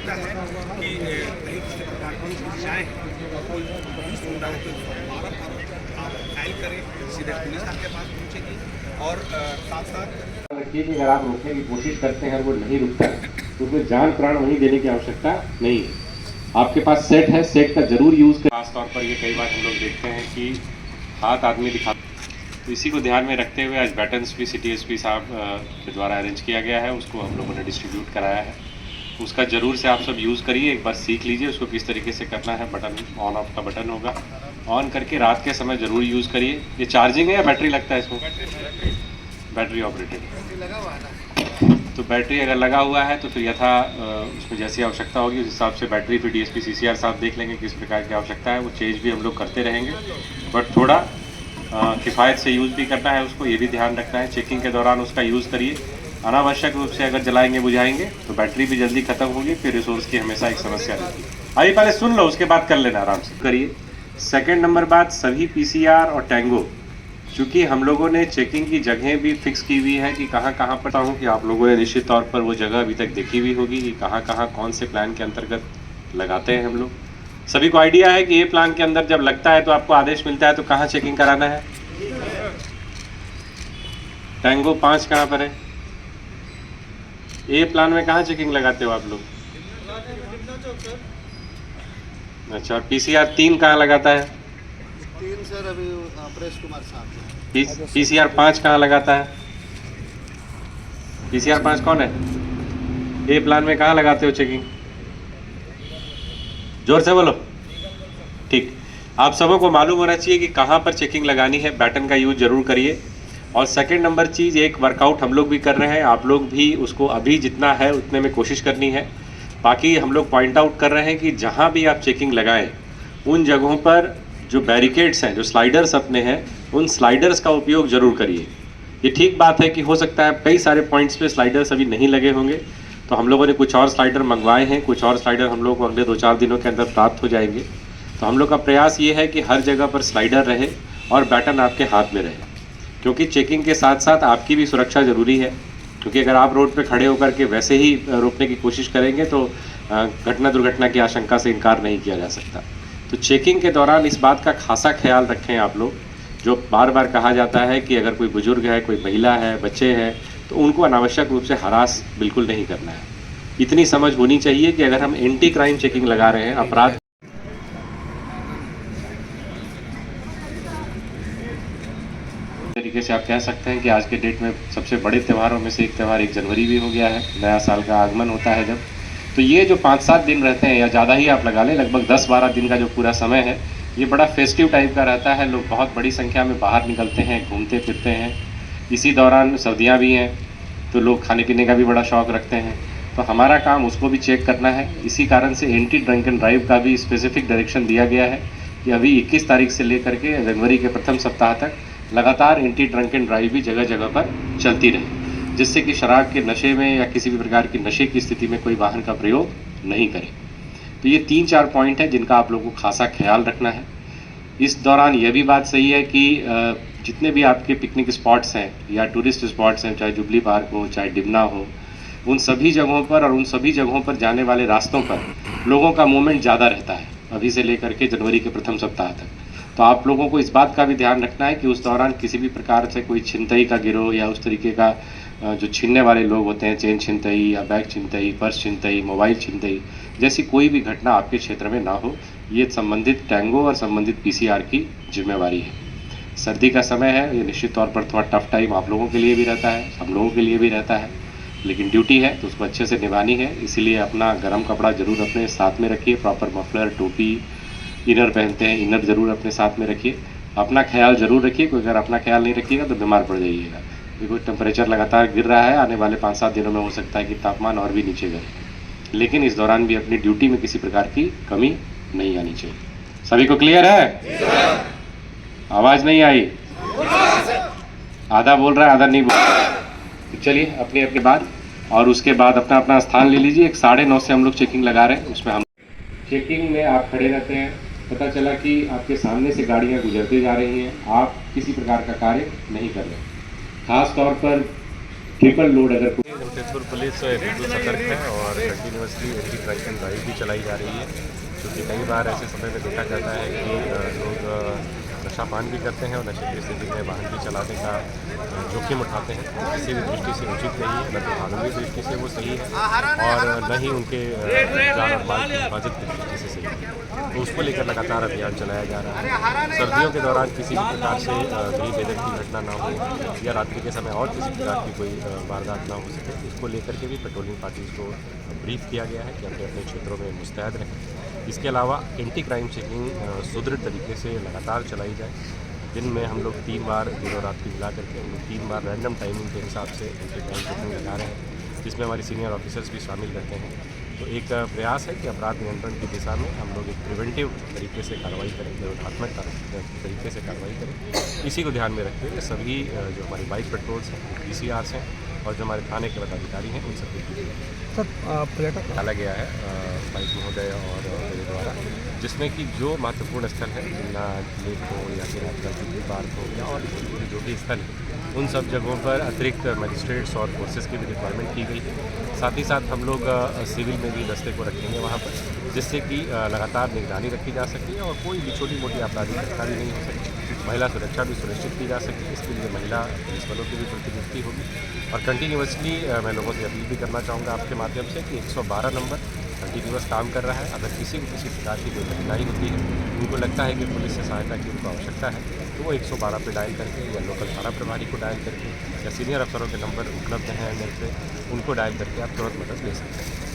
लगता है कि कहीं किसी प्रकार की समस्याएं हैं और कोई सुन रहा है तो आप फाइल करें, सीधे पुलिस आपके पास पहुंचेगी। और साथ साथ रखिए कि अगर आप रोकने की कोशिश करते हैं और वो नहीं रुकता है तो उसमें जान प्राण वहीं देने की आवश्यकता नहीं है। आपके पास सेट है, सेट का जरूर यूज करें। खासतौर पर ये कई बार हम लोग देखते हैं कि हाथ आदमी दिखा, तो इसी को ध्यान में रखते हुए आज बैटन्स भी सिटी एसपी साहब के द्वारा अरेंज किया गया है, उसको हम लोगों ने डिस्ट्रीब्यूट कराया है। उसका ज़रूर से आप सब यूज़ करिए, एक बार सीख लीजिए उसको किस तरीके से करना है। बटन ऑन ऑफ का बटन होगा, ऑन करके रात के समय ज़रूर यूज़ करिए। ये चार्जिंग है या बैटरी लगता है इसको? Battery operated. तो बैटरी अगर लगा हुआ है तो फिर यथा उसमें जैसी आवश्यकता होगी उस हिसाब से बैटरी फिर डीएसपी सीसीआर साहब देख लेंगे किस प्रकार की आवश्यकता है, वो चेंज भी हम लोग करते रहेंगे। बट थोड़ा किफ़ायत से यूज़ भी करना है उसको, ये भी ध्यान रखना है। चेकिंग के दौरान उसका यूज़ करिए। अनावश्यक रूप से अगर जलाएंगे बुझाएंगे तो बैटरी भी जल्दी खत्म होगी, फिर रिसोर्स की हमेशा एक समस्या रहती है। आइए पहले सुन लो, उसके बाद कर लेना, आराम से करिए। सेकेंड नंबर बात, सभी पीसीआर और टैंगो, चूँकि हम लोगों ने चेकिंग की जगह भी फिक्स की हुई है कि कहाँ कहाँ पर, हूँ कि आप लोगों ने निश्चित तौर पर वो जगह अभी तक देखी हुई होगी कि कहाँ कहाँ कौन से प्लान के अंतर्गत लगाते हैं हम लोग। सभी को आइडिया है कि ये प्लान के अंदर जब लगता है तो आपको आदेश मिलता है तो कहाँ चेकिंग कराना है। टैंगो 5 कहाँ पर है? ए प्लान में कहाँ चेकिंग लगाते हो आप लोग? अच्छा, और पीसीआर 3 कहाँ लगाता है? 3 सर अभी प्रेस कुमार साहब। पीसीआर 5 कहाँ लगाता है? पीसीआर 5 कौन है? ए प्लान में कहाँ लगाते हो चेकिंग? जोर से बोलो। ठीक, आप सबों को मालूम होना चाहिए कि कहाँ पर चेकिंग लगानी है। बैटन का यूज जरूर करिए। और सेकंड नंबर चीज़, एक वर्कआउट हम लोग भी कर रहे हैं, आप लोग भी उसको अभी जितना है उतने में कोशिश करनी है। बाकी हम लोग पॉइंट आउट कर रहे हैं कि जहाँ भी आप चेकिंग लगाएं उन जगहों पर जो बैरिकेड्स हैं, जो स्लाइडर्स अपने हैं, उन स्लाइडर्स का उपयोग ज़रूर करिए। ये ठीक बात है कि हो सकता है कई सारे पॉइंट्स पे स्लाइडर्स अभी नहीं लगे होंगे, तो हम लोगों ने कुछ और स्लाइडर मंगवाए हैं, कुछ और स्लाइडर हम लोग को अगले 2-4 दिनों के अंदर प्राप्त हो जाएंगे। तो हम लोग का प्रयास ये है कि हर जगह पर स्लाइडर रहे और बैटन आपके हाथ में रहे, क्योंकि चेकिंग के साथ साथ आपकी भी सुरक्षा ज़रूरी है। क्योंकि अगर आप रोड पे खड़े होकर के वैसे ही रोकने की कोशिश करेंगे तो घटना दुर्घटना की आशंका से इनकार नहीं किया जा सकता। तो चेकिंग के दौरान इस बात का खासा ख्याल रखें आप लोग, जो बार बार कहा जाता है कि अगर कोई बुजुर्ग है, कोई महिला है, बच्चे हैं, तो उनको अनावश्यक रूप से हरास बिल्कुल नहीं करना है। इतनी समझ होनी चाहिए कि अगर हम एंटी क्राइम चेकिंग लगा रहे हैं, अपराध तरीके से आप कह सकते हैं कि आज के डेट में सबसे बड़े त्योहारों में से एक त्यौहार 1 जनवरी भी हो गया है, नया साल का आगमन होता है जब। तो ये जो 5-7 दिन रहते हैं या ज़्यादा ही आप लगा लें, लगभग 10-12 दिन का जो पूरा समय है, ये बड़ा फेस्टिव टाइप का रहता है। लोग बहुत बड़ी संख्या में बाहर निकलते हैं, घूमते फिरते हैं। इसी दौरान सर्दियाँ भी हैं तो लोग खाने पीने का भी बड़ा शौक़ रखते हैं, तो हमारा काम उसको भी चेक करना है। इसी कारण से एंटी ड्रंक एंड ड्राइव का भी स्पेसिफिक डायरेक्शन दिया गया है कि अभी 21 तारीख से लेकर के जनवरी के प्रथम सप्ताह तक लगातार एंटी ड्रंक एंड ड्राइव भी जगह जगह पर चलती रहे, जिससे कि शराब के नशे में या किसी भी प्रकार की नशे की स्थिति में कोई वाहन का प्रयोग नहीं करे। तो ये 3-4 पॉइंट है जिनका आप लोगों को खासा ख्याल रखना है। इस दौरान यह भी बात सही है कि जितने भी आपके पिकनिक स्पॉट्स हैं या टूरिस्ट स्पॉट्स हैं, चाहे जुबली पार्क हो, चाहे डिमना हो, उन सभी जगहों पर और उन सभी जगहों पर जाने वाले रास्तों पर लोगों का मूवमेंट ज़्यादा रहता है अभी से लेकर के जनवरी के प्रथम सप्ताह तक। तो आप लोगों को इस बात का भी ध्यान रखना है कि उस दौरान किसी भी प्रकार से कोई छिनतई का गिरोह या उस तरीके का जो छीनने वाले लोग होते हैं, चेन छिनतई या बैग छिनतई, पर्स छिनतई, मोबाइल छिनतई जैसी कोई भी घटना आपके क्षेत्र में ना हो। ये संबंधित टैंगो और संबंधित पीसीआर की जिम्मेवारी है। सर्दी का समय है, ये निश्चित तौर पर थोड़ा टफ टाइम आप लोगों के लिए भी रहता है, हम लोगों के लिए भी रहता है, लेकिन ड्यूटी है तो उसको अच्छे से निभानी है। इसीलिए अपना गर्म कपड़ा ज़रूर अपने साथ में रखिए, प्रॉपर मफलर, टोपी, इनर पहनते हैं, इनर ज़रूर अपने साथ में रखिए। अपना ख्याल ज़रूर रखिए, क्योंकि अगर अपना ख्याल नहीं रखिएगा तो बीमार पड़ जाइएगा। देखो टेम्परेचर लगातार गिर रहा है, आने वाले 5-7 दिनों में हो सकता है कि तापमान और भी नीचे गिरे, लेकिन इस दौरान भी अपनी ड्यूटी में किसी प्रकार की कमी नहीं आनी चाहिए। सभी को क्लियर है? आवाज़ नहीं आई? आधा बोल रहा है, आधा नहीं बोल रहा है। तो चलिए अपनी अपनी बात, और उसके बाद अपना अपना स्थान ले लीजिए। 9:30 से हम लोग चेकिंग लगा रहे हैं, उसमें हम चेकिंग में आप खड़े रहते हैं, पता चला कि आपके सामने से गाड़ियां गुजरते जा रही हैं, आप किसी प्रकार का कार्य नहीं कर रहे। खास तौर पर ट्रिपल लोड अगर जमशेदपुर पुलिस बिल्कुल सतर्क है और continuously anti drunk and drive भी चलाई जा रही है, क्योंकि कई बार ऐसे समय में देखा जाता है कि लोग नशा पान भी करते हैं और नशे की स्थिति में वाहन भी चलाने का जोखिम उठाते हैं। तो किसी भी दृष्टि से उचित नहीं है, न तो कानूनी दृष्टि से वो सही है और न ही उनके जान और माल की हिफाजत की दृष्टि से सही है। तो उसको लेकर लगातार अभियान चलाया जा रहा है। सर्दियों के दौरान किसी भी प्रकार से कहीं बेदर की घटना ना हो या रात्रि के समय और किसी प्रकार की कोई वारदात ना हो सके, इसको लेकर के भी पेट्रोलिंग पार्टीज को ब्रीफ किया गया है कि अपने अपने क्षेत्रों में मुस्तैद रहें। इसके अलावा एंटी क्राइम चेकिंग सुदृढ़ तरीके से लगातार चलाई जाए। दिन में हम लोग 3 बार दिन और रात की मिला करके हम लोग 3 बार रैंडम टाइमिंग के हिसाब से एंटी क्राइम चेकिंग लगा रहे हैं, जिसमें हमारे सीनियर ऑफिसर्स भी शामिल रहते हैं। तो एक प्रयास है कि अपराध नियंत्रण की दिशा में हम लोग एक प्रिवेंटिव तरीके से कार्रवाई करें, निरोधात्मक तरीके से कार्रवाई करें। इसी को ध्यान में रखते हुए सभी जो हमारी बाइक पेट्रोल्स हैं, PCRs हैं और जो हमारे थाने के पदाधिकारी हैं, उन सबकी सर पर्यटक डाला गया है बाइक महोदय और मेरे द्वारा, जिसमें कि जो महत्वपूर्ण स्थल है, जिला लेक हो या फिर आपका जुबली पार्क हो या और जो भी स्थल है, उन सब जगहों पर अतिरिक्त मजिस्ट्रेट्स और फोर्सेस की भी रिक्वायरमेंट की गई है। साथ ही साथ हम लोग सिविल में भी दस्ते को रखेंगे वहाँ पर, जिससे कि लगातार निगरानी रखी जा सके और कोई भी छोटी मोटी आपराधिक घटना भी नहीं हो सके। महिला सुरक्षा भी सुनिश्चित की जा सके, इसके लिए महिला पुलिस बलों की भी प्रतिनियुक्ति होगी। और कंटिन्यूसली मैं लोगों से अपील भी करना चाहूँगा आपके माध्यम से कि 112 नंबर कंटिन्यूस काम कर रहा है। अगर किसी को किसी प्रकार की कोई कठिनाई होती है, उनको लगता है कि पुलिस से सहायता की उनको आवश्यकता है, तो वो 112 पे डायल करके या लोकल थाना प्रभारी को डायल करके या सीनियर अफसरों के नंबर उपलब्ध हैं मेरे पे, उनको डायल करके आप तुरंत मदद ले सकते हैं।